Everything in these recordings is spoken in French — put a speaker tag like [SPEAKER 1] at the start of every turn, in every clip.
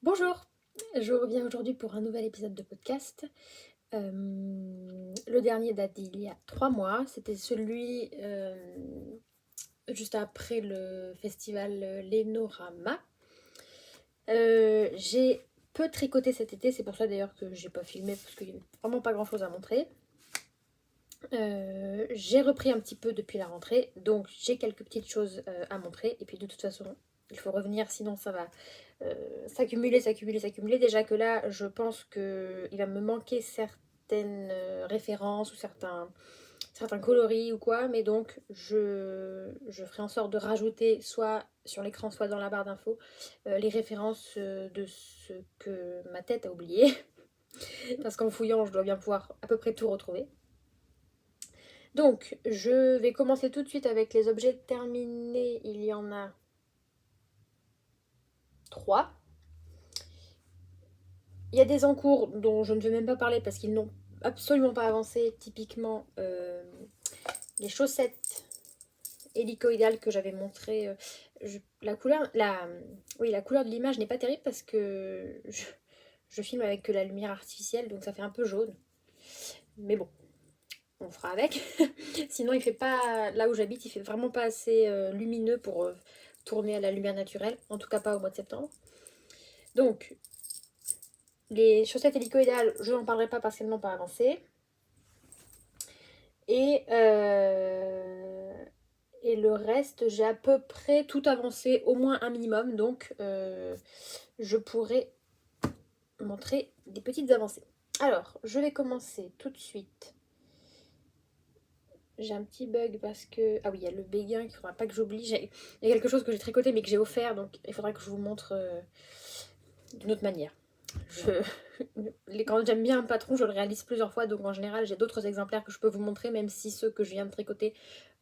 [SPEAKER 1] Bonjour, je reviens aujourd'hui pour un nouvel épisode de podcast. Le dernier date d'il y a 3 mois, c'était celui juste après le festival Lénorama. J'ai peu tricoté cet été, c'est pour ça d'ailleurs que j'ai pas filmé parce qu'il n'y a vraiment pas grand chose à montrer. J'ai repris un petit peu depuis la rentrée, donc j'ai quelques petites choses à montrer. Et puis de toute façon, il faut revenir, sinon ça va s'accumuler, s'accumuler, s'accumuler. Déjà que là, je pense qu'il va me manquer certaines références ou certains coloris ou quoi. Mais donc, je ferai en sorte de rajouter soit sur l'écran, soit dans la barre d'infos, les références de ce que ma tête a oublié. Parce qu'en fouillant, je dois bien pouvoir à peu près tout retrouver. Donc, je vais commencer tout de suite avec les objets terminés. Il y en a 3. Il y a des encours dont je ne vais même pas parler parce qu'ils n'ont absolument pas avancé. Typiquement, les chaussettes hélicoïdales que j'avais montré. La couleur de l'image n'est pas terrible parce que je filme avec que la lumière artificielle, donc ça fait un peu jaune. Mais bon, on fera avec. Sinon, il fait pas, là où j'habite, il fait vraiment pas assez lumineux pour tourner à la lumière naturelle. En tout cas, pas au mois de septembre. Donc, les chaussettes hélicoïdales, je n'en parlerai pas parce qu'elles n'ont pas avancé. Et le reste, j'ai à peu près tout avancé, au moins un minimum. Donc, je pourrais montrer des petites avancées. Alors, je vais commencer tout de suite. J'ai un petit bug parce que... Ah oui, il y a le béguin qu'il ne faudra pas que j'oublie. Il y a quelque chose que j'ai tricoté mais que j'ai offert, donc il faudra que je vous montre d'une autre manière. Quand j'aime bien un patron, je le réalise plusieurs fois, donc en général, j'ai d'autres exemplaires que je peux vous montrer, même si ceux que je viens de tricoter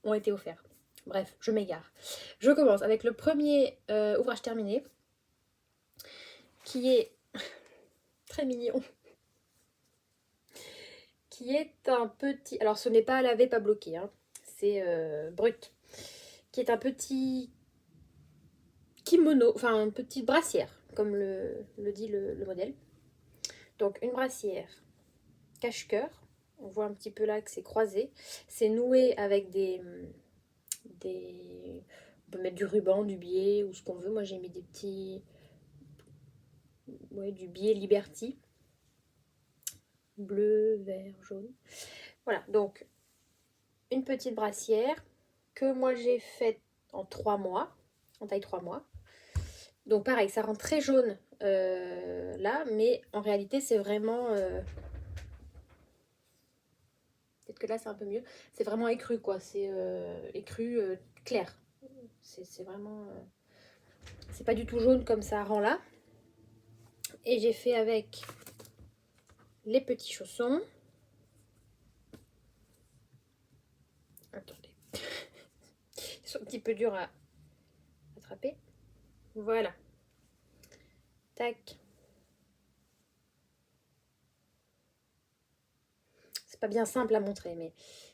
[SPEAKER 1] ont été offerts. Bref, je m'égare. Je commence avec le premier ouvrage terminé, qui est très mignon, qui est un petit... Alors, ce n'est pas à laver, pas bloqué, hein. C'est brut. Qui est un petit kimono, enfin une petite brassière, comme le dit le modèle. Donc, une brassière cache-cœur. On voit un petit peu là que c'est croisé. C'est noué avec on peut mettre du ruban, du biais ou ce qu'on veut. Moi, j'ai mis des petits... Ouais, du biais Liberty. Bleu, vert, jaune. Voilà, donc une petite brassière que moi j'ai faite en 3 mois, en taille 3 mois. Donc pareil, ça rend très jaune là, mais en réalité c'est vraiment... Peut-être que là c'est un peu mieux. C'est vraiment écru quoi, c'est écru clair. C'est vraiment... c'est pas du tout jaune comme ça rend là. Et j'ai fait avec les petits chaussons. Attendez. Ils sont un petit peu durs à attraper. Voilà. Tac. C'est pas bien simple à montrer, mais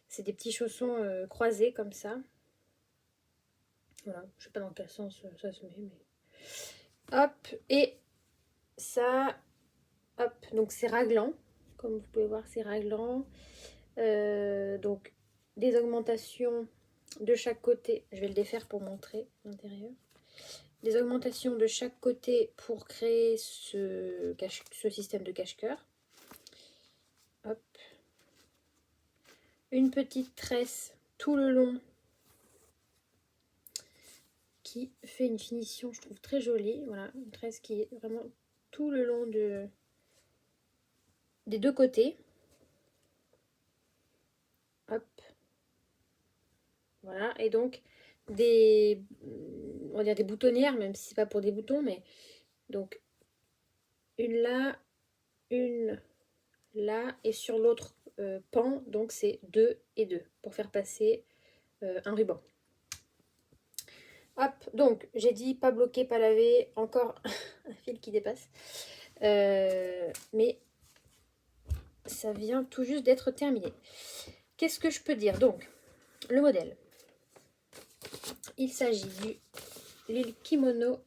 [SPEAKER 1] c'est des petits chaussons croisés comme ça. Voilà, je sais pas dans quel sens ça se met, mais... Hop, et ça... Hop, donc c'est raglant. Comme vous pouvez voir, c'est raglant. Donc, des augmentations de chaque côté. Je vais le défaire pour montrer l'intérieur. Des augmentations de chaque côté pour créer ce système de cache-cœur. Hop. Une petite tresse tout le long qui fait une finition, je trouve, très jolie. Voilà, une tresse qui est vraiment tout le long des deux côtés. Hop. Voilà, et donc on va dire des boutonnières, même si c'est pas pour des boutons, mais donc une là, et sur l'autre pan, donc c'est 2 et 2 pour faire passer un ruban. Hop, donc j'ai dit pas bloqué, pas lavé, encore un fil qui dépasse. Mais ça vient tout juste d'être terminé. Qu'est-ce que je peux dire? Donc, le modèle. Il s'agit du kimono.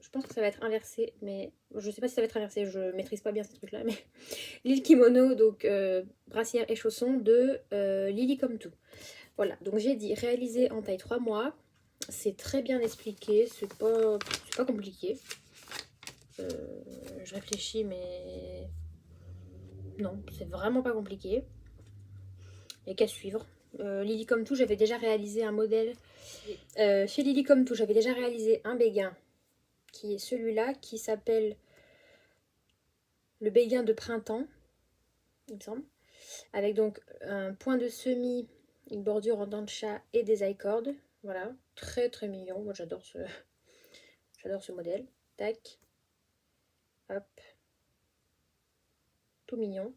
[SPEAKER 1] Je Je pense que ça va être inversé, mais je sais pas si ça va être inversé, je maîtrise pas bien ces trucs là, mais Lily Kimono, donc brassière et chaussons de Lily Come To. Voilà, donc j'ai dit réaliser en taille 3 mois, c'est très bien expliqué, c'est pas compliqué. Je réfléchis, mais non, c'est vraiment pas compliqué. Il n'y a qu'à suivre. Lily Come To, j'avais déjà réalisé un modèle. Chez Lily Come To, j'avais déjà réalisé un béguin qui est celui-là, qui s'appelle le béguin de printemps, il me semble. Avec donc un point de semis, une bordure en dents de chat et des i-cords. Voilà, très très mignon. Moi j'adore ce modèle. Tac, hop, tout mignon.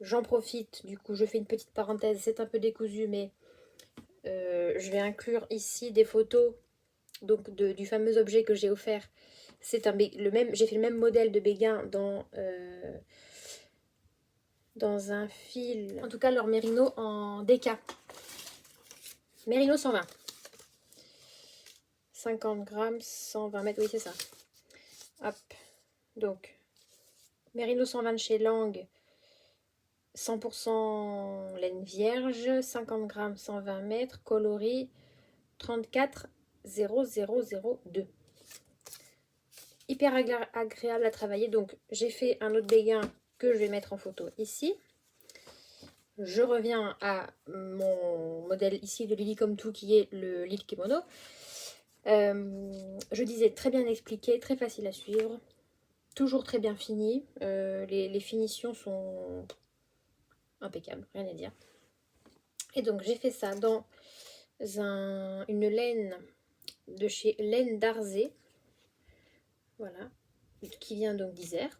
[SPEAKER 1] J'en profite, du coup je fais une petite parenthèse, c'est un peu décousu, mais je vais inclure ici des photos donc du fameux objet que j'ai offert. C'est j'ai fait le même modèle de béguin dans un fil, en tout cas leur mérino en DK. Mérino 120. 50 grammes, 120 mètres, oui c'est ça. Hop, donc Mérino 120 chez Lang, 100% laine vierge, 50 grammes, 120 mètres, coloris 34 0002. Hyper agréable à travailler, donc j'ai fait un autre béguin que je vais mettre en photo ici. Je reviens à mon modèle ici de Lily Come To qui est le Lily Kimono. Je disais très bien expliqué, très facile à suivre, toujours très bien fini. Les finitions sont impeccables, rien à dire. Et donc j'ai fait ça dans une laine de chez Laine d'Arzé, voilà, qui vient donc d'Isère.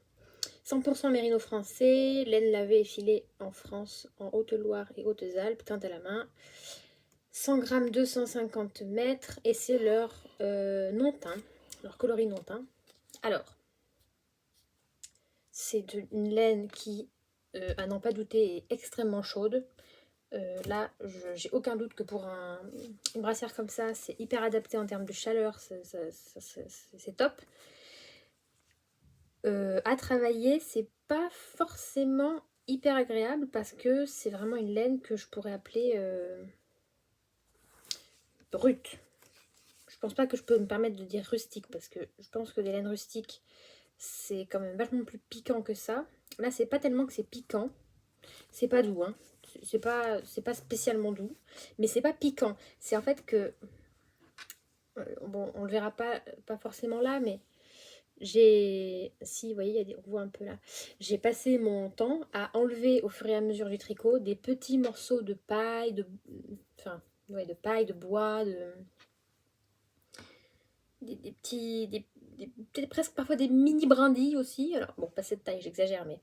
[SPEAKER 1] 100% mérino français, laine lavée et filée en France, en Haute-Loire et Hautes-Alpes, teinte à la main. 100 grammes, 250 mètres, et c'est leur non-teint, leur coloris non-teint. Alors, c'est une laine qui, à n'en pas douter, est extrêmement chaude. Là, j'ai aucun doute que pour une brassière comme ça, c'est hyper adapté en termes de chaleur, c'est top. À travailler, c'est pas forcément hyper agréable parce que c'est vraiment une laine que je pourrais appeler brute. Je pense pas que je peux me permettre de dire rustique parce que je pense que les laines rustiques c'est quand même vachement plus piquant que ça. Là c'est pas tellement que c'est piquant, c'est pas doux, hein. C'est pas spécialement doux, mais c'est pas piquant. C'est en fait que bon, on le verra pas forcément là, mais si vous voyez, on voit un peu là, j'ai passé mon temps à enlever au fur et à mesure du tricot des petits morceaux de paille, de paille, de bois, des petits, peut-être presque parfois des mini brindilles aussi. Alors bon, pas cette taille, j'exagère, mais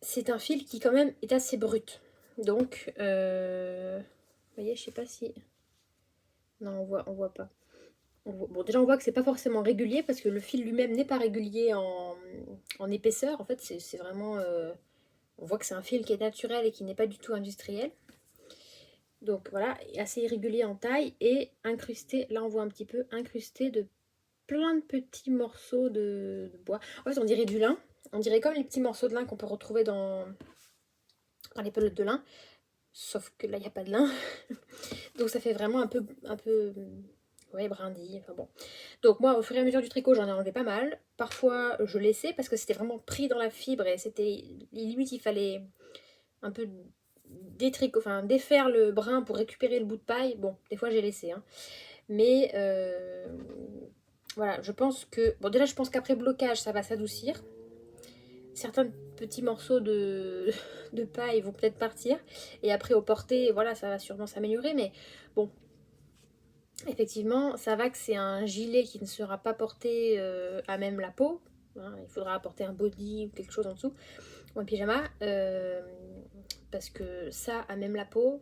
[SPEAKER 1] c'est un fil qui quand même est assez brut. Donc, vous voyez, je sais pas si... Non, on voit pas. Bon, déjà, on voit que c'est pas forcément régulier parce que le fil lui-même n'est pas régulier en épaisseur. En fait, c'est vraiment... on voit que c'est un fil qui est naturel et qui n'est pas du tout industriel. Donc voilà, assez irrégulier en taille et incrusté, là on voit un petit peu, incrusté de plein de petits morceaux de bois. En fait, on dirait du lin. On dirait comme les petits morceaux de lin qu'on peut retrouver dans les pelotes de lin. Sauf que là, il n'y a pas de lin. Donc ça fait vraiment un peu ouais, brindille. Enfin bon. Donc moi, au fur et à mesure du tricot, j'en ai enlevé pas mal. Parfois, je laissais parce que c'était vraiment pris dans la fibre et c'était limite, il fallait un peu défaire le brin pour récupérer le bout de paille. Bon, des fois, j'ai laissé. Hein. Mais voilà, je pense que... Bon, déjà, je pense qu'après blocage, ça va s'adoucir. Certains petits morceaux de paille vont peut-être partir. Et après, au porté, voilà, ça va sûrement s'améliorer. Mais bon, effectivement, ça va que c'est un gilet qui ne sera pas porté à même la peau. Hein, il faudra apporter un body ou quelque chose en dessous. Ou un pyjama. Parce que ça, à même la peau...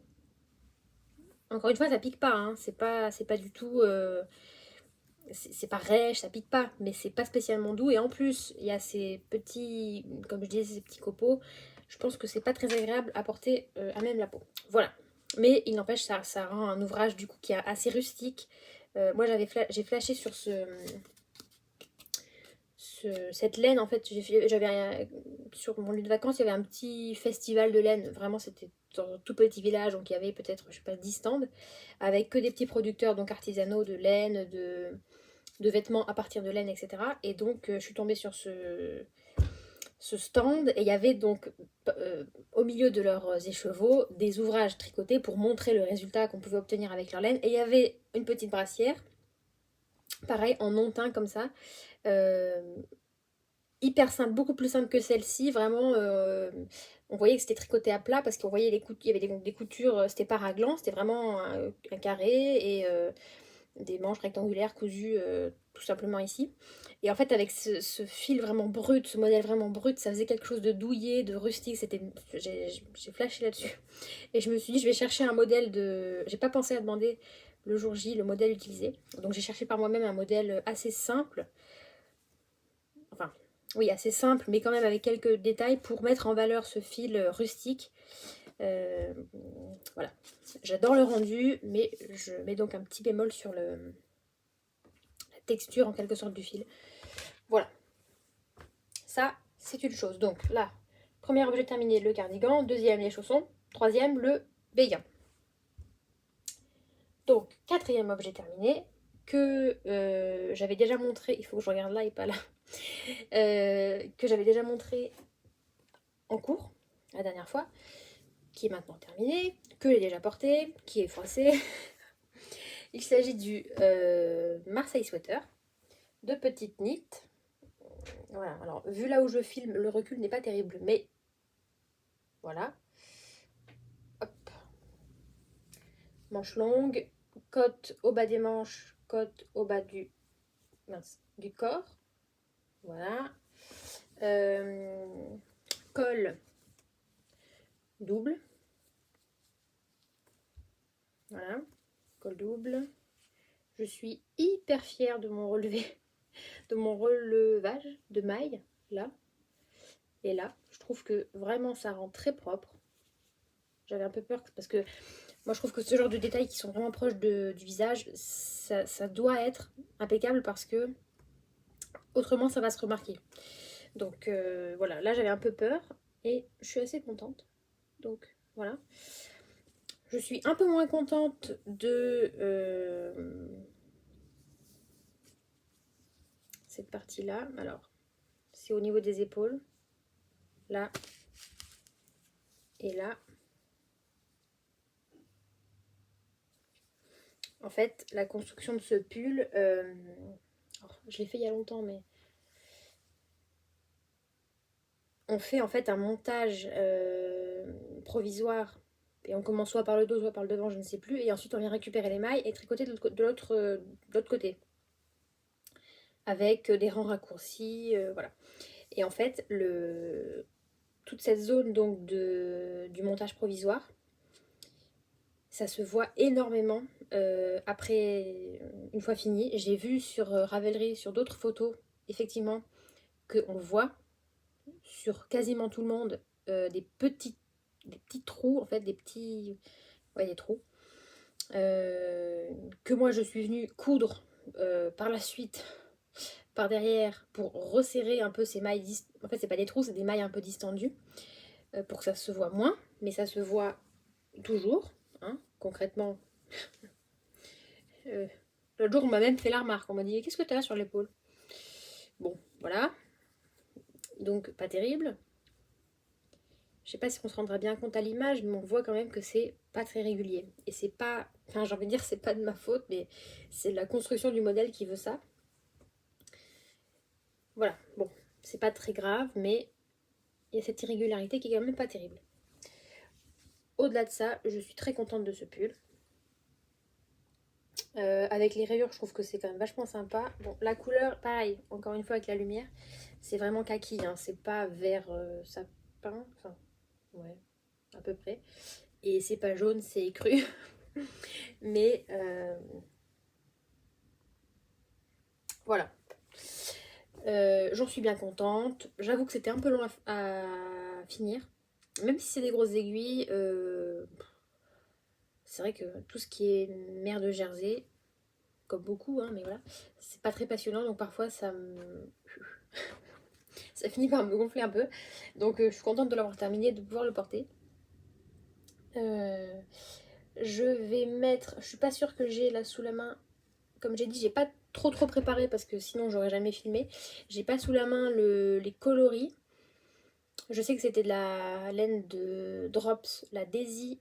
[SPEAKER 1] Encore une fois, ça pique pas. Hein, c'est pas du tout... c'est pas rêche, ça pique pas, mais c'est pas spécialement doux. Et en plus, il y a ces petits, comme je disais, ces petits copeaux. Je pense que c'est pas très agréable à porter à même la peau. Voilà. Mais il n'empêche, ça rend un ouvrage du coup qui est assez rustique, Moi j'ai flashé sur cette laine. En fait, sur mon lieu de vacances, il y avait un petit festival de laine. Vraiment, c'était dans un tout petit village, donc il y avait peut-être, je sais pas, 10 stands, avec que des petits producteurs, donc artisanaux, de laine, de vêtements à partir de laine, etc. Et donc, je suis tombée sur ce stand, et il y avait donc au milieu de leurs écheveaux des ouvrages tricotés pour montrer le résultat qu'on pouvait obtenir avec leur laine. Et il y avait une petite brassière, pareil, en non-teint comme ça, euh, hyper simple, beaucoup plus simple que celle-ci, vraiment. On voyait que c'était tricoté à plat parce qu'on voyait il y avait des coutures, c'était pas raglant, c'était vraiment un carré, et des manches rectangulaires cousues tout simplement ici. Et en fait, avec ce fil vraiment brut, ce modèle vraiment brut, ça faisait quelque chose de douillet, de rustique. J'ai flashé là-dessus. Et je me suis dit, je vais chercher un modèle de. J'ai pas pensé à demander le jour J le modèle utilisé. Donc j'ai cherché par moi-même un modèle assez simple. Enfin, oui, assez simple, mais quand même avec quelques détails pour mettre en valeur ce fil rustique. Euh, voilà. J'adore le rendu, mais je mets donc un petit bémol sur la texture en quelque sorte du fil. Voilà. Ça, c'est une chose. Donc là, premier objet terminé, le cardigan. Deuxième, les chaussons. Troisième, le béguin. Donc, quatrième objet terminé, que j'avais déjà montré. Il faut que je regarde là et pas là. Que j'avais déjà montré en cours la dernière fois, qui est maintenant terminé, que j'ai déjà porté, qui est froissé. Il s'agit du Marseille Sweater de petite knit. Voilà, alors vu là où je filme, le recul n'est pas terrible, mais voilà. Hop. Manche longue, côte au bas des manches, côte au bas du corps. Voilà. Col double. Voilà. Col double. Je suis hyper fière de mon relevé, de mon relevage de mailles, là et là. Je trouve que vraiment ça rend très propre. J'avais un peu peur parce que moi je trouve que ce genre de détails qui sont vraiment proches du visage, ça doit être impeccable parce que autrement ça va se remarquer. Donc voilà, là j'avais un peu peur et je suis assez contente. Donc voilà. Je suis un peu moins contente de cette partie-là. Alors, c'est au niveau des épaules. Là et là. En fait, la construction de ce pull, je l'ai fait il y a longtemps, mais on fait en fait un montage provisoire, et on commence soit par le dos, soit par le devant, je ne sais plus, et ensuite on vient récupérer les mailles et tricoter de l'autre côté, avec des rangs raccourcis, voilà. Et en fait, toute cette zone donc du montage provisoire, ça se voit énormément après, une fois fini. J'ai vu sur Ravelry, sur d'autres photos, effectivement, qu'on voit sur quasiment tout le monde des petits trous, en fait, ouais, des trous, que moi je suis venue coudre par la suite, par derrière, pour resserrer un peu ces mailles. En fait, c'est pas des trous, c'est des mailles un peu distendues, pour que ça se voit moins, mais ça se voit toujours, hein, concrètement. L'autre jour, on m'a même fait la remarque, on m'a dit qu'est-ce que tu as sur l'épaule. Bon, voilà, donc pas terrible. Je sais pas si on se rendra bien compte à l'image, mais on voit quand même que c'est pas très régulier. Et c'est pas, enfin j'ai envie de dire c'est pas de ma faute, mais c'est la construction du modèle qui veut ça. Voilà, bon, c'est pas très grave, mais il y a cette irrégularité qui est quand même pas terrible. Au-delà de ça, je suis très contente de ce pull. Avec les rayures, je trouve que c'est quand même vachement sympa. Bon, la couleur, pareil, encore une fois avec la lumière, c'est vraiment kaki, hein, c'est pas vert sapin, enfin, ouais, à peu près. Et c'est pas jaune, c'est cru. Mais voilà. J'en suis bien contente. J'avoue que c'était un peu long à finir. Même si c'est des grosses aiguilles, c'est vrai que tout ce qui est mer de Jersey, comme beaucoup, hein, mais voilà, c'est pas très passionnant, donc parfois ça finit par me gonfler un peu. Donc je suis contente de l'avoir terminé, de pouvoir le porter. Je vais mettre, je suis pas sûre que j'ai là sous la main, comme j'ai dit, j'ai pas trop préparé parce que sinon j'aurais jamais filmé. J'ai pas sous la main les coloris. Je sais que c'était de la laine de Drops, la Daisy,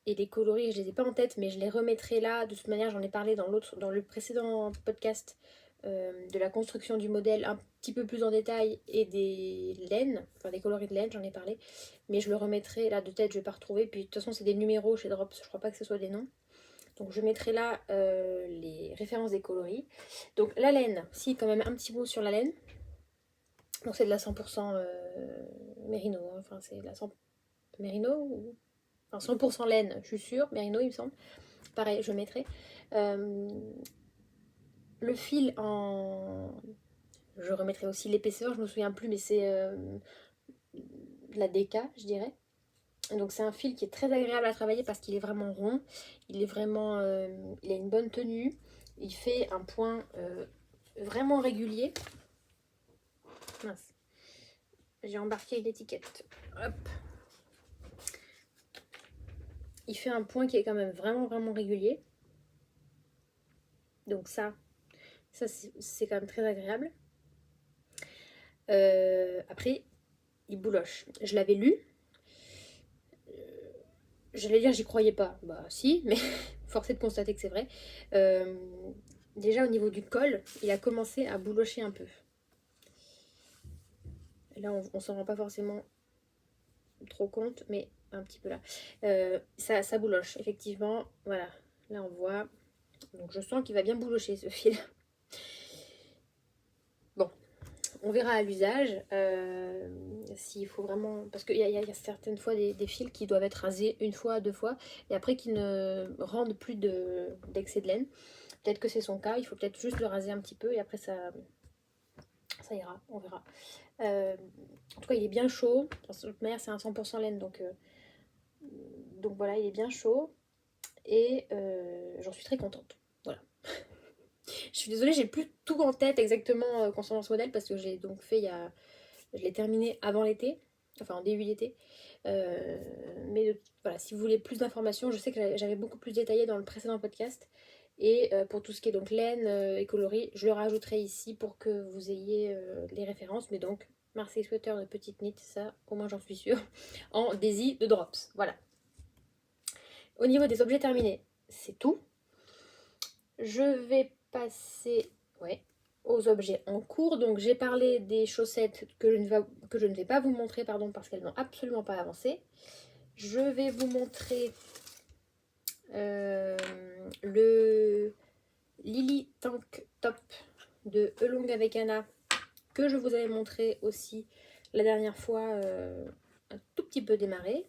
[SPEAKER 1] et les coloris, je les ai pas en tête, mais je les remettrai là. De toute manière, j'en ai parlé dans le précédent podcast de la construction du modèle un petit peu plus en détail et des laines, enfin des coloris de laine, j'en ai parlé. Mais je le remettrai là de tête, je vais pas retrouver. Puis de toute façon, c'est des numéros chez Drops, je crois pas que ce soit des noms. Donc je mettrai là les références des coloris. Donc la laine, si quand même un petit mot sur la laine. Donc c'est de la 100% Mérino, hein. Enfin c'est de la 100% Mérino ou... Enfin 100% laine, je suis sûre, Mérino il me semble. Pareil, je mettrai. Le fil en... Je remettrai aussi l'épaisseur, je me souviens plus, mais c'est de la DK, je dirais. Donc c'est un fil qui est très agréable à travailler parce qu'il est vraiment rond, il est vraiment, il a une bonne tenue, il fait un point vraiment régulier. Mince, j'ai embarqué l'étiquette. Hop. Il fait un point qui est quand même vraiment régulier. Donc ça c'est quand même très agréable. Après, il bouloche. Je l'avais lu. J'allais dire j'y croyais pas. Bah si, mais force est de constater que c'est vrai. Déjà au niveau du col, il a commencé à boulocher un peu. Là on s'en rend pas forcément trop compte, mais un petit peu là. Ça bouloche, effectivement. Voilà, là on voit. Donc je sens qu'il va bien boulocher ce fil. Bon, on verra à l'usage s'il faut vraiment... Parce qu'il y a certaines fois des fils qui doivent être rasés une fois, deux fois, et après qui ne rendent plus d'excès de laine. Peut-être que c'est son cas, il faut peut-être juste le raser un petit peu, et après ça ira, on verra. En tout cas, il est bien chaud. De toute manière, c'est un 100% laine, donc voilà, il est bien chaud, et j'en suis très contente. Voilà. Je suis désolée, j'ai plus tout en tête exactement concernant ce modèle, parce que j'ai donc fait je l'ai terminé avant l'été, enfin en début d'été. Mais voilà, si vous voulez plus d'informations, je sais que j'avais beaucoup plus détaillé dans le précédent podcast. Et pour tout ce qui est donc laine et coloris, je le rajouterai ici pour que vous ayez les références. Mais donc, Marseille Sweater de Petite Knit, ça, au moins j'en suis sûre, en Daisy de Drops. Voilà. Au niveau des objets terminés, c'est tout. Je vais passer aux objets en cours. Donc j'ai parlé des chaussettes que je ne vais pas vous montrer, pardon, parce qu'elles n'ont absolument pas avancé. Je vais vous montrer le Lily Tank Top de Elong avec Anna, que je vous avais montré aussi la dernière fois, un tout petit peu démarré.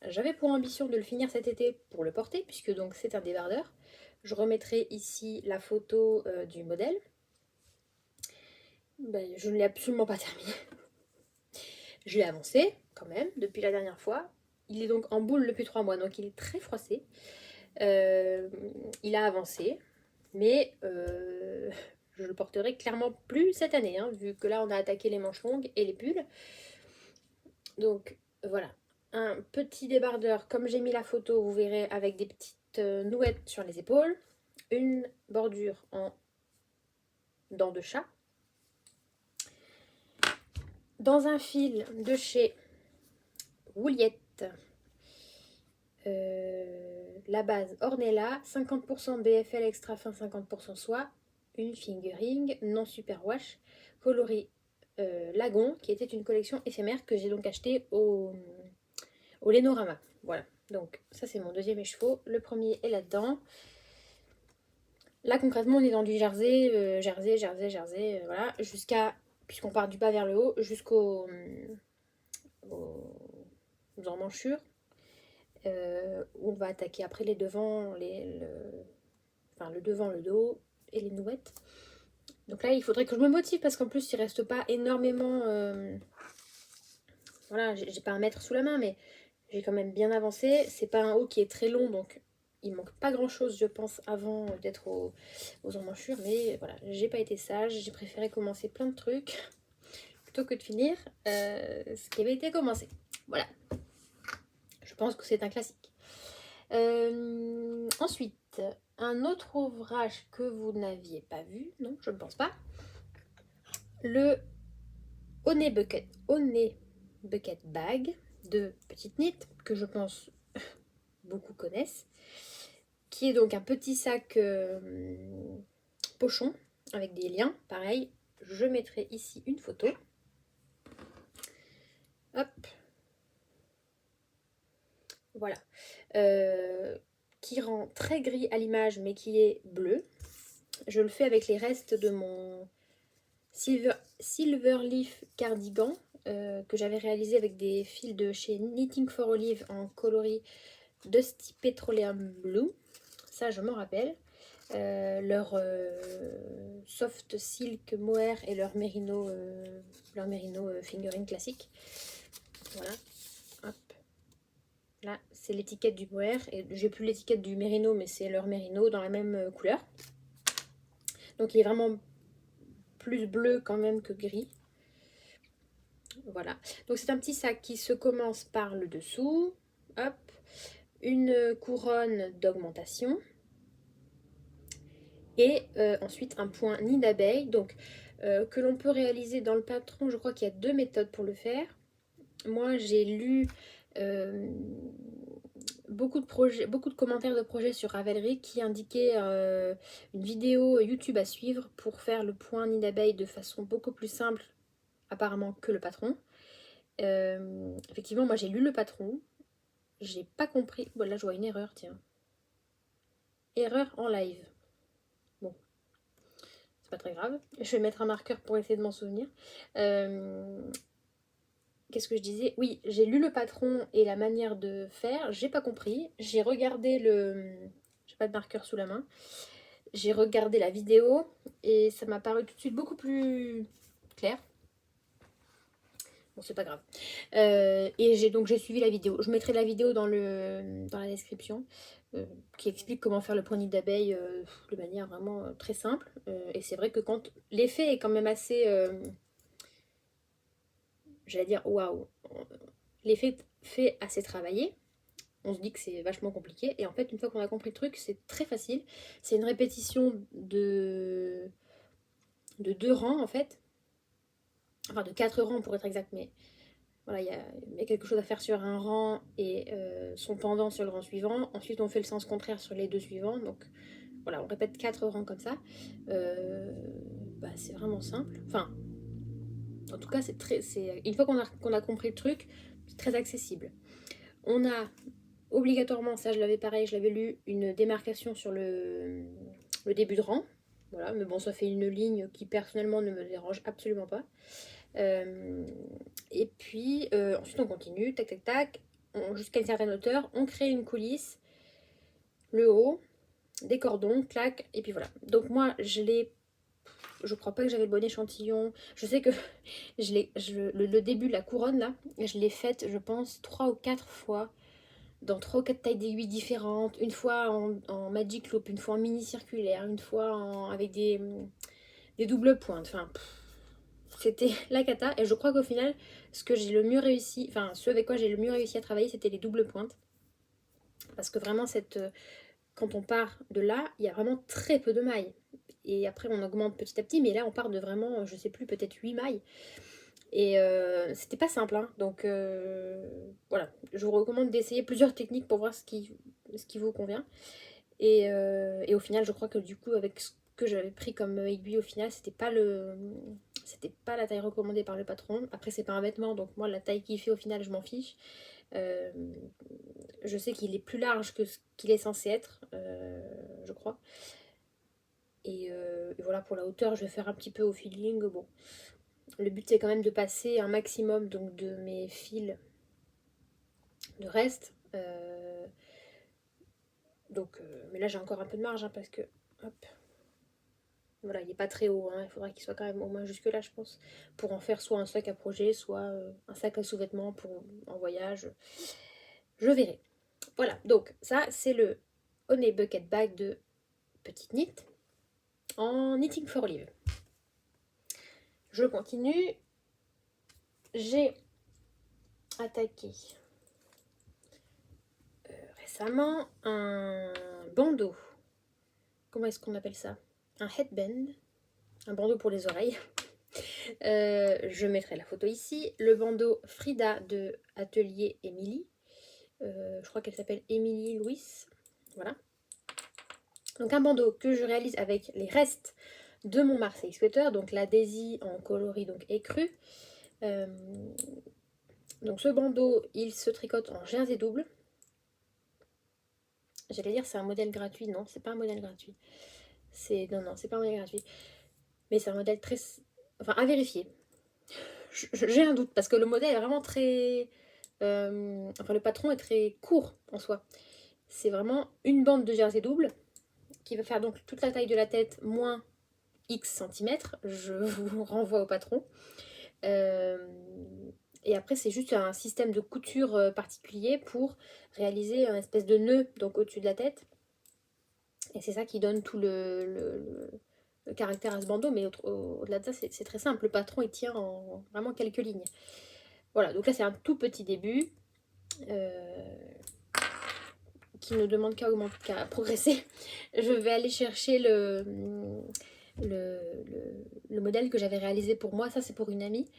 [SPEAKER 1] J'avais pour ambition de le finir cet été pour le porter, puisque donc c'est un débardeur. Je remettrai ici la photo du modèle. Ben, je ne l'ai absolument pas terminé. Je l'ai avancé quand même depuis la dernière fois. Il est donc en boule depuis 3 mois, donc il est très froissé. Il a avancé, mais je le porterai clairement plus cette année, hein, vu que là on a attaqué les manches longues et les pulls. Donc voilà, un petit débardeur comme j'ai mis la photo, vous verrez, avec des petites nouettes sur les épaules, une bordure en dents de chat, dans un fil de chez Wouliette, la base Ornella, 50% BFL extra fin, 50% soie, une fingering non superwash, coloris Lagon, qui était une collection éphémère que j'ai donc acheté au Lénorama. Voilà, donc ça c'est mon deuxième écheveau. Le premier est là-dedans. Là concrètement on est dans du jersey, voilà, jusqu'à, puisqu'on part du bas vers le haut, jusqu'aux emmanchures. Où on va attaquer après les devants, le devant, le dos et les nouettes. Donc là il faudrait que je me motive parce qu'en plus il reste pas énormément, voilà, j'ai pas un mètre sous la main, mais j'ai quand même bien avancé. C'est pas un haut qui est très long, donc Il manque pas grand chose, je pense, avant d'être aux emmanchures. Mais voilà, j'ai pas été sage. J'ai préféré commencer plein de trucs plutôt que de finir ce qui avait été commencé. Voilà. Je pense que c'est un classique. Ensuite, un autre ouvrage que vous n'aviez pas vu, non, je ne pense pas. Le Honey Bucket Bag de Petite Knit, que je pense beaucoup connaissent, qui est donc un petit sac pochon avec des liens. Pareil, je mettrai ici une photo. Hop. Voilà. Qui rend très gris à l'image, mais qui est bleu. Je le fais avec les restes de mon Silver Leaf cardigan que j'avais réalisé avec des fils de chez Knitting for Olive en coloris Dusty Petroleum Blue. Ça, je m'en rappelle. Leur soft silk mohair et leur mérino fingering classique. Voilà. Hop. Là, c'est l'étiquette du mohair. Et j'ai plus l'étiquette du mérino, mais c'est leur mérino dans la même couleur. Donc, il est vraiment plus bleu quand même que gris. Voilà. Donc, c'est un petit sac qui se commence par le dessous. Hop. Une couronne d'augmentation. Et ensuite, un point nid d'abeille. Donc, que l'on peut réaliser dans le patron. Je crois qu'il y a 2 méthodes pour le faire. Moi, j'ai lu beaucoup de commentaires de projets sur Ravelry qui indiquaient une vidéo YouTube à suivre pour faire le point nid d'abeille de façon beaucoup plus simple apparemment que le patron. Effectivement, moi j'ai lu le patron, j'ai pas compris. Bon, là je vois une erreur, tiens. Erreur en live. Bon, c'est pas très grave. Je vais mettre un marqueur pour essayer de m'en souvenir. Qu'est-ce que je disais? Oui, j'ai lu le patron et la manière de faire, j'ai pas compris. J'ai regardé le... J'ai pas de marqueur sous la main. J'ai regardé la vidéo et ça m'a paru tout de suite beaucoup plus clair. Bon, c'est pas grave. Et j'ai suivi la vidéo. Je mettrai la vidéo dans la description qui explique comment faire le point nid d'abeille de manière vraiment très simple. Et c'est vrai que quand l'effet est quand même assez... j'allais dire waouh, l'effet fait assez travailler. On se dit que c'est vachement compliqué. Et en fait, une fois qu'on a compris le truc, c'est très facile. C'est une répétition de 2 rangs en fait. Enfin, de 4 rangs pour être exact. Mais voilà, il y a quelque chose à faire sur un rang et son pendant sur le rang suivant. Ensuite, on fait le sens contraire sur les 2 suivants. Donc voilà, on répète 4 rangs comme ça. C'est vraiment simple. Enfin, en tout cas, une fois qu'on a compris le truc, c'est très accessible. On a obligatoirement, ça je l'avais lu, une démarcation sur le début de rang. Voilà, mais bon, ça fait une ligne qui personnellement ne me dérange absolument pas. Et puis ensuite on continue, tac tac tac, jusqu'à une certaine hauteur, on crée une coulisse, le haut, des cordons, clac, et puis voilà. Donc moi je crois pas que j'avais le bon échantillon. Je sais que le début de la couronne là, je l'ai faite, je pense, 3 ou 4 fois dans 3 ou 4 tailles d'aiguilles différentes. Une fois en magic loop, une fois en mini circulaire, une fois avec des doubles pointes. Enfin, c'était la cata. Et je crois qu'au final, ce avec quoi j'ai le mieux réussi à travailler, c'était les doubles pointes. Parce que vraiment, quand on part de là, il y a vraiment très peu de mailles. Et après, on augmente petit à petit, mais là, on part de vraiment, je sais plus, peut-être 8 mailles. Et c'était pas simple, hein. Donc voilà, je vous recommande d'essayer plusieurs techniques pour voir ce qui vous convient. Et au final, je crois que du coup, avec ce que j'avais pris comme aiguille, au final, c'était pas la taille recommandée par le patron. Après, c'est pas un vêtement, donc moi, la taille qu'il fait, au final, je m'en fiche. Je sais qu'il est plus large que ce qu'il est censé être, je crois. Et voilà, pour la hauteur, je vais faire un petit peu au feeling. Bon, le but, c'est quand même de passer un maximum donc, de mes fils de reste. Mais là, j'ai encore un peu de marge, hein, parce que... Hop. Voilà, il n'est pas très haut, hein. Il faudra qu'il soit quand même au moins jusque là, je pense, pour en faire soit un sac à projet, soit un sac à sous-vêtements en voyage. Je verrai. Voilà, donc ça, c'est le Honey Bucket Bag de Petite Knit en Knitting for Olive. Je continue. J'ai attaqué récemment un bandeau. Comment est-ce qu'on appelle ça? Un headband. Un bandeau pour les oreilles. Je mettrai la photo ici. Le bandeau Frida de Atelier Émilie. Je crois qu'elle s'appelle Émilie Louis. Voilà. Donc un bandeau que je réalise avec les restes de mon Marseille Sweater. Donc la Daisy en coloris donc écru. Donc ce bandeau, il se tricote en jersey double. J'allais dire c'est un modèle gratuit. Non, c'est pas un modèle gratuit. Non, c'est pas un modèle gratuit. Mais c'est un modèle très... Enfin, à vérifier. J'ai un doute, parce que le modèle est vraiment très... Enfin, le patron est très court en soi. C'est vraiment une bande de jersey double qui va faire donc toute la taille de la tête moins X centimètres. Je vous renvoie au patron. Et après, c'est juste un système de couture particulier pour réaliser un espèce de nœud donc au-dessus de la tête. Et c'est ça qui donne tout le caractère à ce bandeau. Mais au-delà de ça, c'est très simple. Le patron, il tient en vraiment quelques lignes. Voilà, donc là, c'est un tout petit début qui ne demande qu'à progresser. Je vais aller chercher le modèle que j'avais réalisé pour moi. Ça, c'est pour une amie.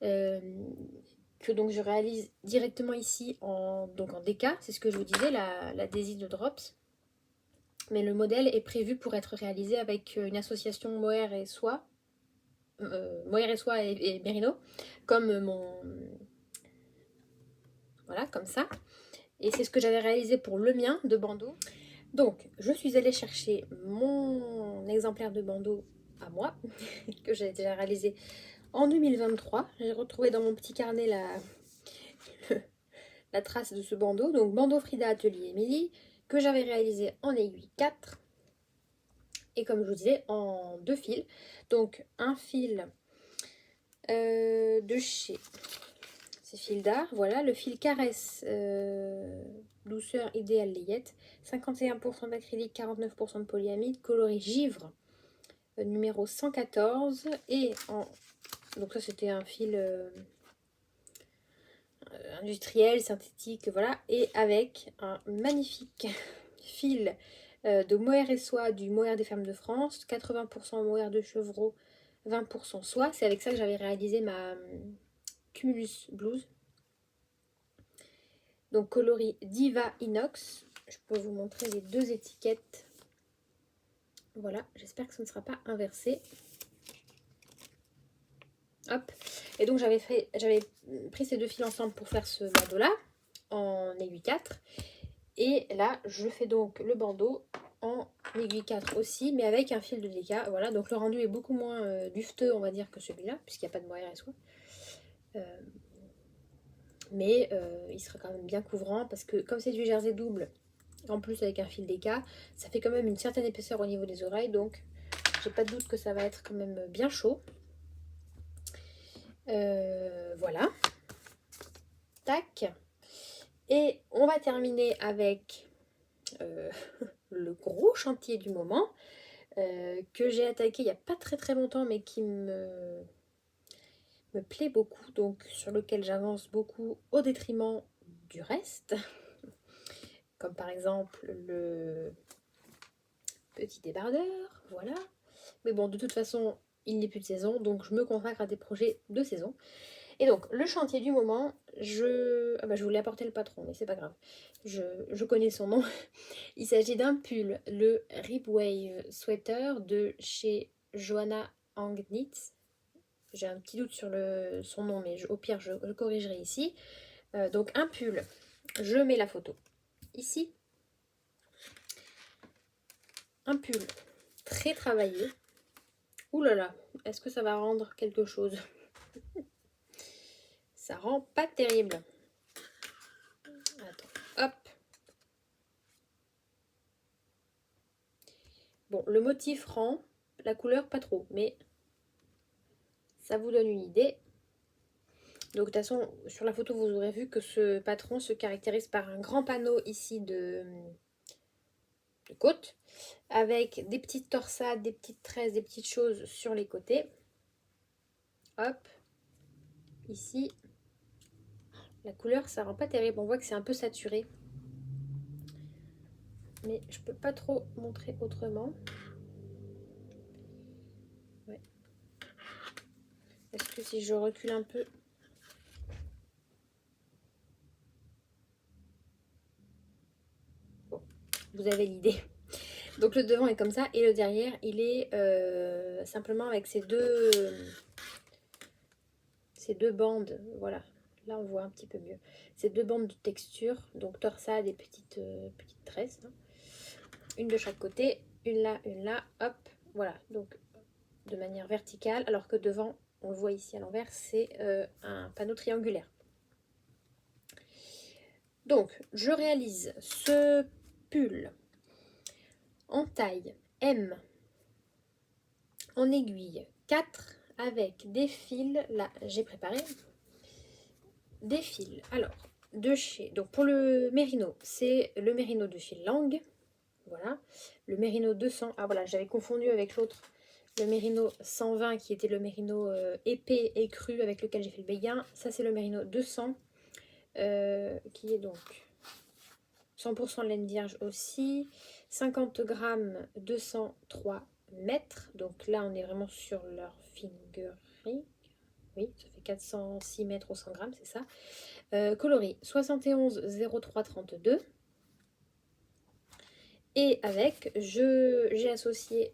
[SPEAKER 1] Que donc je réalise directement ici en DK, c'est ce que je vous disais, la Daisy de Drops. Mais le modèle est prévu pour être réalisé avec une association Mohair et Soie, et Merino, comme voilà, comme ça. Et c'est ce que j'avais réalisé pour le mien de bandeau. Donc, je suis allée chercher mon exemplaire de bandeau à moi, que j'ai déjà réalisé en 2023. J'ai retrouvé dans mon petit carnet la trace de ce bandeau. Donc, bandeau Frida Atelier Émilie, que j'avais réalisé en aiguille 4. Et comme je vous disais, en 2 fils. Donc, un fil de chez... C'est fil d'art, voilà, le fil caresse douceur idéale layette, 51% d'acrylique, 49% de polyamide, coloris givre numéro 114. Et donc ça c'était un fil industriel, synthétique, voilà, et avec un magnifique fil de mohair et soie du Mohair des Femmes de France, 80% mohair de chevreau, 20% soie. C'est avec ça que j'avais réalisé ma Cumulus blouse. Donc coloris Diva Inox. Je peux vous montrer les 2 étiquettes. Voilà, j'espère que ce ne sera pas inversé. Hop. Et donc j'avais pris ces 2 fils ensemble pour faire ce bandeau là en aiguille 4. Et là je fais donc le bandeau en aiguille 4 aussi, mais avec un fil de DK. Voilà, donc le rendu est beaucoup moins dufteux on va dire que celui-là, puisqu'il n'y a pas de mohair et soie. Mais il sera quand même bien couvrant parce que comme c'est du jersey double, en plus avec un fil DK, ça fait quand même une certaine épaisseur au niveau des oreilles, donc j'ai pas de doute que ça va être quand même bien chaud. Voilà. Tac. Et on va terminer avec le gros chantier du moment que j'ai attaqué il n'y a pas très longtemps, mais qui me plaît beaucoup, donc sur lequel j'avance beaucoup au détriment du reste. Comme par exemple le petit débardeur, voilà. Mais bon, de toute façon, il n'est plus de saison, donc je me consacre à des projets de saison. Et donc, le chantier du moment, je voulais apporter le patron, mais c'est pas grave. Je connais son nom. Il s'agit d'un pull, le Ribwave Sweater de chez Johanna Angnitz. J'ai un petit doute sur son nom, mais au pire, je le corrigerai ici. Donc, un pull, je mets la photo ici. Un pull très travaillé. Ouh là là, est-ce que ça va rendre quelque chose? Ça rend pas terrible. Attends, hop. Bon, le motif rend, la couleur pas trop, mais ça vous donne une idée. Donc de toute façon, sur la photo, vous aurez vu que ce patron se caractérise par un grand panneau ici de de côte, avec des petites torsades, des petites tresses, des petites choses sur les côtés. Hop, ici. La couleur, ça rend pas terrible. On voit que c'est un peu saturé. Mais je peux pas trop montrer autrement. Ouais. Est-ce que si je recule un peu... Bon, vous avez l'idée. Donc le devant est comme ça et le derrière, il est simplement avec ces deux bandes. Voilà, là on voit un petit peu mieux. Ces deux bandes de texture, donc torsade et petites tresses. Hein. Une de chaque côté, une là, hop, voilà. Donc de manière verticale, alors que devant, on le voit ici à l'envers, c'est un panneau triangulaire. Donc, je réalise ce pull en taille M, en aiguille 4, avec des fils. Là, j'ai préparé des fils. Alors, de chez... Donc, pour le mérino, c'est le mérino de chez Lang. Voilà. Le mérino 200. Ah, voilà, j'avais confondu avec l'autre. Le mérino 120 qui était le mérino épais et cru avec lequel j'ai fait le béguin. Ça, c'est le mérino 200 qui est donc 100% laine vierge aussi. 50 grammes, 203 mètres. Donc là, on est vraiment sur leur fingering. Oui, ça fait 406 mètres au 100 grammes, c'est ça. Coloris 71 03 32. Et avec, j'ai associé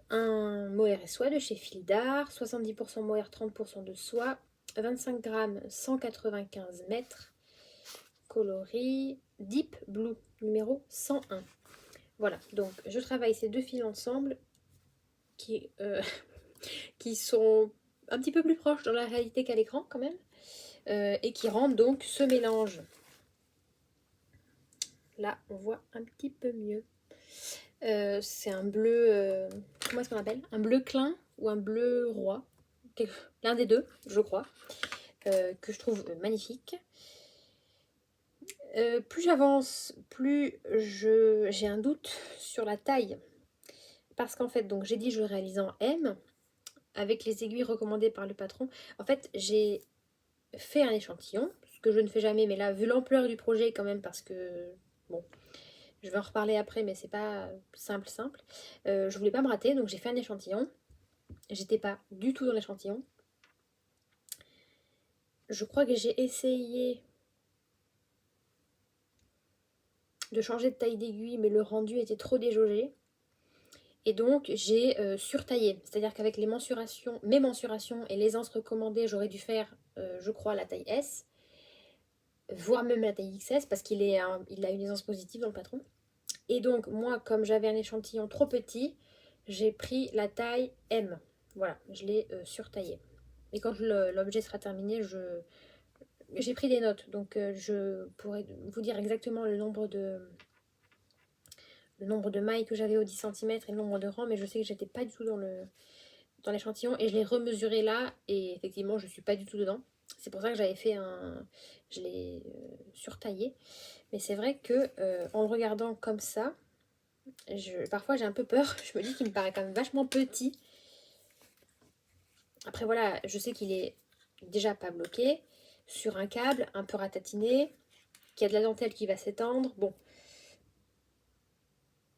[SPEAKER 1] un mohair et soie de chez Fil d'Art, 70% mohair, 30% de soie, 25 grammes, 195 mètres, coloris Deep Blue, numéro 101. Voilà, donc je travaille ces deux fils ensemble qui sont un petit peu plus proches dans la réalité qu'à l'écran quand même, et qui rendent donc ce mélange. Là, on voit un petit peu mieux. C'est un bleu, comment est-ce qu'on appelle? Un bleu clin ou un bleu roi, l'un des deux, je crois, que je trouve magnifique. Plus j'avance, plus j'ai un doute sur la taille. Parce qu'en fait, donc j'ai dit je le réalise en M, avec les aiguilles recommandées par le patron. En fait, j'ai fait un échantillon, ce que je ne fais jamais, mais là, vu l'ampleur du projet quand même, parce que, bon, je vais en reparler après, mais c'est pas simple. Je voulais pas me rater, donc j'ai fait un échantillon. J'étais pas du tout dans l'échantillon. Je crois que j'ai essayé de changer de taille d'aiguille, mais le rendu était trop déjaugé. Et donc j'ai surtaillé, c'est-à-dire qu'avec mes mensurations et les ans recommandées, j'aurais dû faire, je crois, la taille S, voire même la taille XS, parce qu'il a une aisance positive dans le patron. Et donc moi, comme j'avais un échantillon trop petit, j'ai pris la taille M. Voilà, je l'ai surtaillé. Et quand l'objet sera terminé, j'ai pris des notes, donc je pourrais vous dire exactement le nombre de mailles que j'avais au 10 cm et le nombre de rangs, mais je sais que j'étais pas du tout dans l'échantillon et je l'ai remesuré là et effectivement je suis pas du tout dedans. C'est pour ça que je l'ai surtaillé. Mais c'est vrai que en le regardant comme ça, parfois j'ai un peu peur. Je me dis qu'il me paraît quand même vachement petit. Après voilà, je sais qu'il est déjà pas bloqué sur un câble un peu ratatiné, qu'il y a de la dentelle qui va s'étendre. Bon,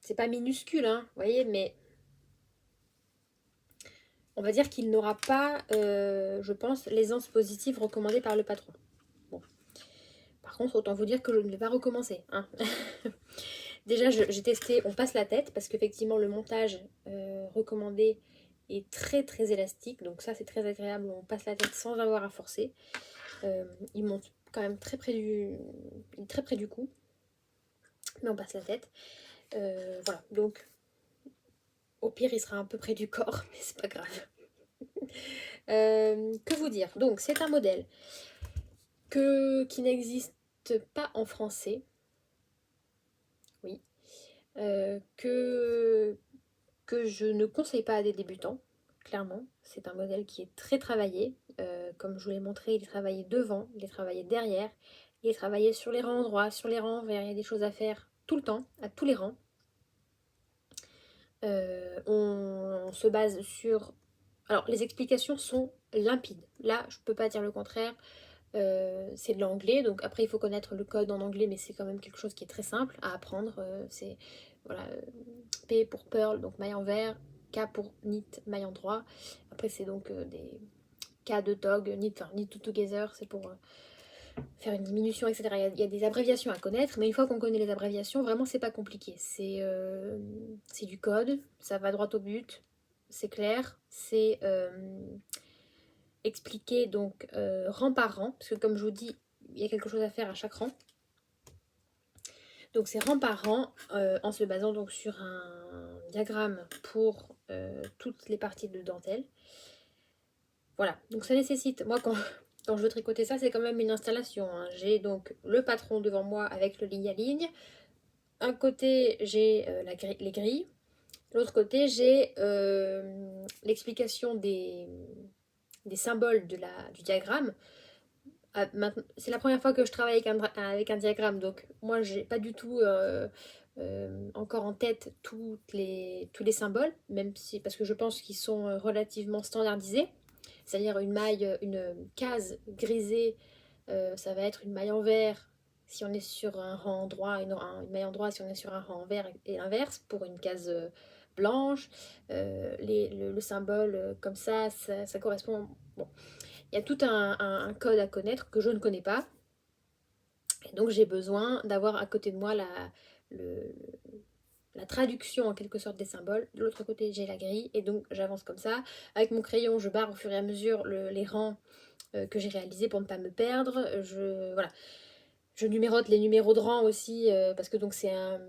[SPEAKER 1] c'est pas minuscule, hein, vous voyez, mais on va dire qu'il n'aura pas, je pense, l'aisance positive recommandée par le patron. Bon. Par contre, autant vous dire que je ne vais pas recommencer. Hein. Déjà, j'ai testé, on passe la tête, parce qu'effectivement, le montage recommandé est très très élastique. Donc ça, c'est très agréable, on passe la tête sans avoir à forcer. Il monte quand même très près du cou. Mais on passe la tête. Voilà, donc au pire, il sera un peu près du corps, mais c'est pas grave. Que vous dire? Donc, c'est un modèle qui n'existe pas en français. Oui. Que je ne conseille pas à des débutants, clairement. C'est un modèle qui est très travaillé. Comme je vous l'ai montré, il est travaillé devant, il est travaillé derrière, il est travaillé sur les rangs droits, sur les rangs verts. Il y a des choses à faire tout le temps, à tous les rangs. On se base sur... Alors, les explications sont limpides. Là, je peux pas dire le contraire. C'est de l'anglais, donc après il faut connaître le code en anglais, mais c'est quand même quelque chose qui est très simple à apprendre. C'est voilà, P pour Pearl, donc maille en vert, K pour knit, maille en droit. Après c'est donc des K de dog, knit, enfin knit together, c'est pour faire une diminution, etc. Il y a des abréviations à connaître, mais une fois qu'on connaît les abréviations, vraiment c'est pas compliqué. C'est du code, ça va droit au but, c'est clair, c'est expliqué donc rang par rang, parce que comme je vous dis, il y a quelque chose à faire à chaque rang. Donc c'est rang par rang, en se basant donc sur un diagramme pour toutes les parties de dentelle. Voilà, donc ça nécessite, moi quand je veux tricoter ça, c'est quand même une installation, hein. J'ai donc le patron devant moi avec le ligne à ligne. Un côté, j'ai les grilles. L'autre côté, j'ai l'explication des symboles du diagramme. C'est la première fois que je travaille avec un diagramme, donc moi j'ai pas du tout encore en tête tous les symboles, même si, parce que je pense qu'ils sont relativement standardisés. C'est-à-dire une maille, une case grisée, ça va être une maille en vert si on est sur un rang droit, une maille en droit si on est sur un rang en vert, et l'inverse pour une case blanche. Le symbole comme ça correspond... Bon, il y a tout un code à connaître que je ne connais pas. Et donc j'ai besoin d'avoir à côté de moi la traduction en quelque sorte des symboles. De l'autre côté j'ai la grille et donc j'avance comme ça. Avec mon crayon je barre au fur et à mesure les rangs que j'ai réalisés pour ne pas me perdre. Voilà. Je numérote les numéros de rang aussi parce que donc c'est un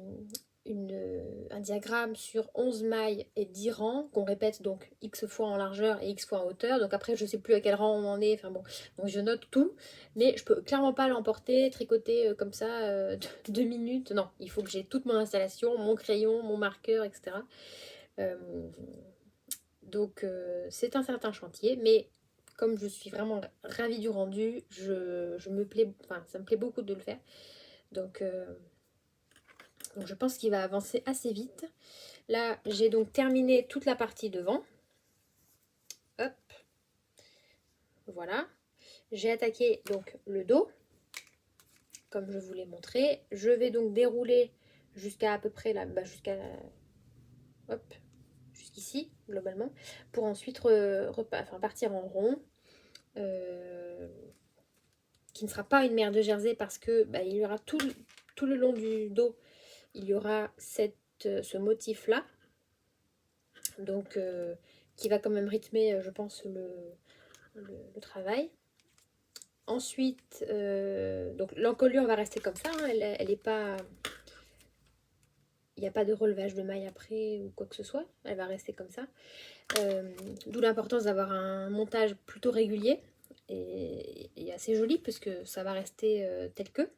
[SPEAKER 1] diagramme sur 11 mailles et 10 rangs qu'on répète donc x fois en largeur et x fois en hauteur. Donc après je sais plus à quel rang on en est, enfin bon, donc je note tout, mais je peux clairement pas l'emporter, tricoter comme ça 2 minutes. Non, il faut que j'ai toute mon installation, mon crayon, mon marqueur, etc. Euh, donc c'est un certain chantier, mais comme je suis vraiment ravie du rendu, je me plais, enfin ça me plaît beaucoup de le faire. Donc je pense qu'il va avancer assez vite. Là, j'ai donc terminé toute la partie devant. Hop. Voilà. J'ai attaqué donc le dos, comme je vous l'ai montré. Je vais donc dérouler jusqu'à peu près là, jusqu'à... Hop. Jusqu'ici, globalement. Pour ensuite partir en rond. Qui ne sera pas une mère de Jersey parce que il y aura tout le long du dos, il y aura ce motif là, donc qui va quand même rythmer je pense le travail. Ensuite donc l'encolure va rester comme ça, hein, elle est pas, il n'y a pas de relevage de maille après ou quoi que ce soit, elle va rester comme ça, d'où l'importance d'avoir un montage plutôt régulier et assez joli parce que ça va rester tel que.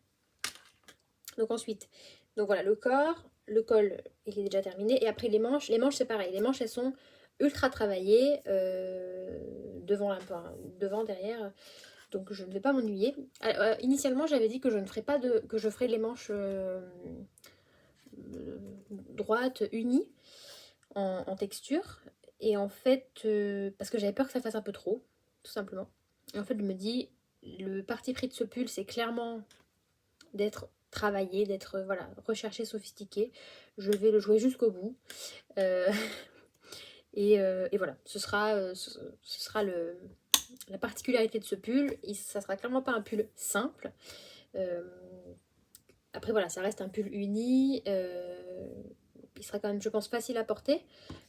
[SPEAKER 1] Donc ensuite, donc voilà, le corps, le col, il est déjà terminé. Et après les manches c'est pareil. Les manches, elles sont ultra travaillées, devant, derrière. Donc je ne vais pas m'ennuyer. Initialement, j'avais dit que je ne ferais pas que je ferais les manches droites, unies, en texture. Et en fait, parce que j'avais peur que ça fasse un peu trop, tout simplement. Et en fait, je me dis, le parti pris de ce pull, c'est clairement d'être travaillé, d'être voilà, recherché, sophistiqué. Je vais le jouer jusqu'au bout. Et voilà, ce sera la particularité de ce pull. Ça sera clairement pas un pull simple. Après voilà, ça reste un pull uni. Il sera quand même, je pense, facile à porter.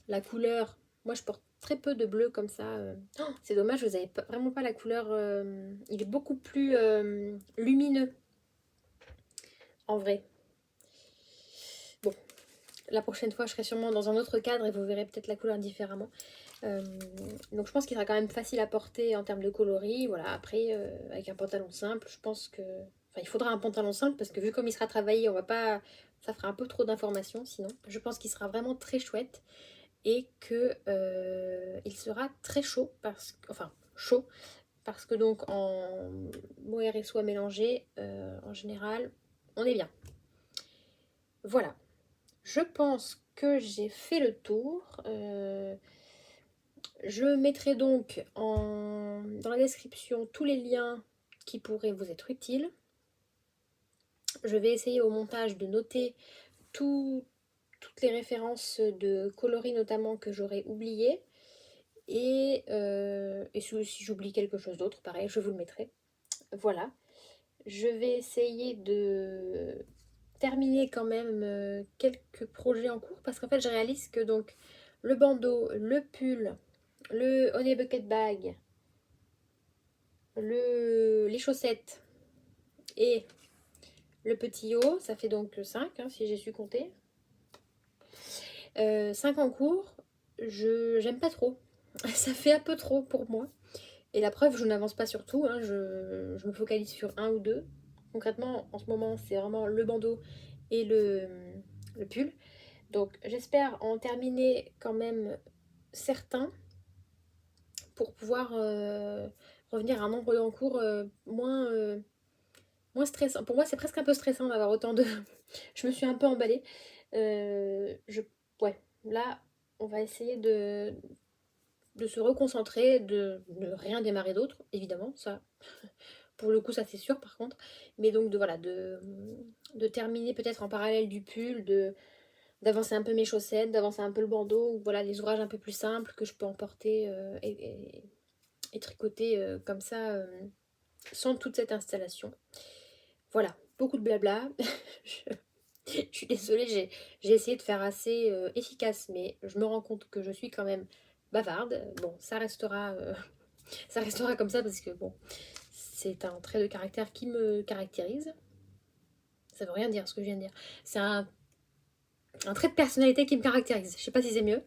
[SPEAKER 1] La couleur, moi je porte très peu de bleu comme ça. Oh, c'est dommage, vous n'avez vraiment pas la couleur. Il est beaucoup plus lumineux en vrai. Bon, la prochaine fois, je serai sûrement dans un autre cadre et vous verrez peut-être la couleur différemment. Donc je pense qu'il sera quand même facile à porter en termes de coloris. Voilà, après, avec un pantalon simple, je pense que... Enfin, il faudra un pantalon simple parce que vu comme il sera travaillé, on va pas... Ça fera un peu trop d'informations sinon. Je pense qu'il sera vraiment très chouette et que il sera très chaud enfin, chaud parce que donc en mohair et soie mélangée, en général, on est bien. Voilà, je pense que j'ai fait le tour. Je mettrai donc dans la description tous les liens qui pourraient vous être utiles. Je vais essayer au montage de noter toutes les références de coloris notamment que j'aurais oubliées. Et si j'oublie quelque chose d'autre, pareil, je vous le mettrai. Voilà. Je vais essayer de terminer quand même quelques projets en cours parce qu'en fait je réalise que donc le bandeau, le pull, le honey bucket bag, les chaussettes et le petit haut, ça fait donc 5 hein, si j'ai su compter. 5 en cours, j'aime pas trop. Ça fait un peu trop pour moi. Et la preuve, je n'avance pas sur tout, hein, je me focalise sur un ou deux. Concrètement, en ce moment, c'est vraiment le bandeau et le pull. Donc j'espère en terminer quand même certains pour pouvoir revenir à un nombre d'encours moins stressant. Pour moi, c'est presque un peu stressant d'avoir autant de... Je me suis un peu emballée. Ouais, là, on va essayer de se reconcentrer, de ne rien démarrer d'autre, évidemment, ça, pour le coup, ça c'est sûr par contre. Mais donc, voilà, de terminer peut-être en parallèle du pull, d'avancer un peu mes chaussettes, d'avancer un peu le bandeau, ou voilà, les ouvrages un peu plus simples que je peux emporter et tricoter comme ça, sans toute cette installation. Voilà, beaucoup de blabla. Je suis désolée, j'ai essayé de faire assez efficace, mais je me rends compte que je suis quand même bavarde. Bon, ça restera comme ça parce que bon, c'est un trait de caractère qui me caractérise. Ça veut rien dire ce que je viens de dire. C'est un trait de personnalité qui me caractérise. Je sais pas si c'est mieux.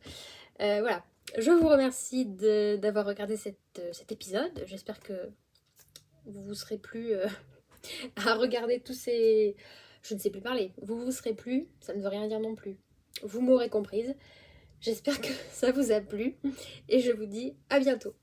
[SPEAKER 1] Voilà. Je vous remercie d'avoir regardé cet épisode. J'espère que vous vous serez plus à regarder tous ces... Je ne sais plus parler. Vous vous serez plus, ça ne veut rien dire non plus. Vous m'aurez comprise. J'espère que ça vous a plu et je vous dis à bientôt.